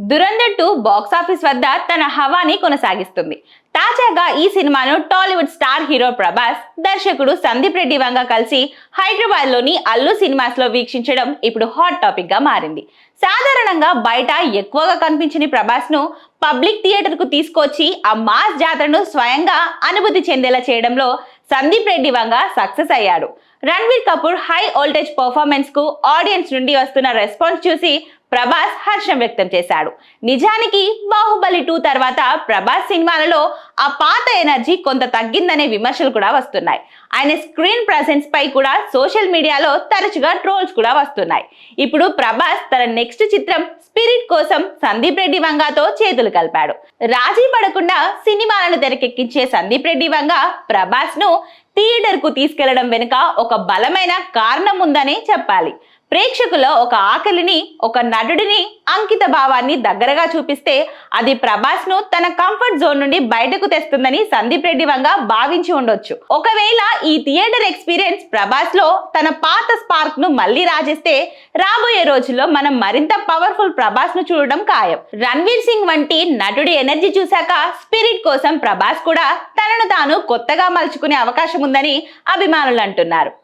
Dhurandhar 2 box office వద్ద తన హవాని కొనసాగిస్తుంది. తాజాగా ఈ సినిమాను టాలీవుడ్ స్టార్ హీరో ప్రభాస్, దర్శకుడు సందీప్ రెడ్డి వంగ కలిసి హైదరాబాద్ లోని అల్లు సినిమాస్ లో వీక్షించడం ఇప్పుడు హాట్ టాపిక్ గా మారింది. సాధారణంగా బయట ఎక్కువగా కనిపించని ప్రభాస్ ను పబ్లిక్ థియేటర్ కు తీసుకొచ్చి ఆ మాస్ జాతరను స్వయంగా అనుభూతి చెందేలా చేయడంలో సందీప్ రెడ్డి వంగ సక్సెస్ అయ్యాడు. Ranveer Kapoor high voltage performance కు ఆడియన్స్ నుండి వస్తున్న రెస్పాన్స్ చూసి ప్రభాస్ హర్షం వ్యక్తం చేశాడు. నిజానికి బాహుబలి 2 తర్వాత ప్రభాస్ సినిమాలలో ఆ పాత ఎనర్జీ కొంత తగ్గిందనే విమర్శలు కూడా వస్తున్నాయి. ఆయన స్క్రీన్ ప్రెసెన్స్ పై కూడా సోషల్ మీడియాలో తరచుగా ట్రోల్స్ కూడా వస్తున్నాయి. ఇప్పుడు ప్రభాస్ తన నెక్స్ట్ చిత్రం స్పిరిట్ కోసం సందీప్ రెడ్డి వంగతో చేతులు కలిపాడు. రాజీ పడకుండా సినిమాలను తెరకెక్కించే సందీప్ రెడ్డి వంగ ప్రభాస్ ను థియేటర్ కు తీసుకెళ్లడం వెనుక ఒక బలమైన కారణం ఉందనే చెప్పాలి. ప్రేక్షకుల ఒక ఆకలిని, ఒక నటుడిని, అంకిత భావాన్ని దగ్గరగా చూపిస్తే అది ప్రభాస్ ను తన కంఫర్ట్ జోన్ నుండి బయటకు తెస్తుందని సందీప్ రెడ్డి వంగ భావించి ఉండొచ్చు. ఒకవేళ ఈ థియేటర్ ఎక్స్పీరియన్స్ ప్రభాస్ లో తన పాత స్పార్క్ ను మళ్ళీ రాజేస్తే రాబోయే రోజుల్లో మనం మరింత పవర్ఫుల్ ప్రభాస్ ను చూడడం ఖాయం. రణ్వీర్ సింగ్ వంటి నటుడి ఎనర్జీ చూశాక స్పిరిట్ కోసం ప్రభాస్ కూడా తనను తాను కొత్తగా మలుచుకునే అవకాశం ఉందని అభిమానులు అంటున్నారు.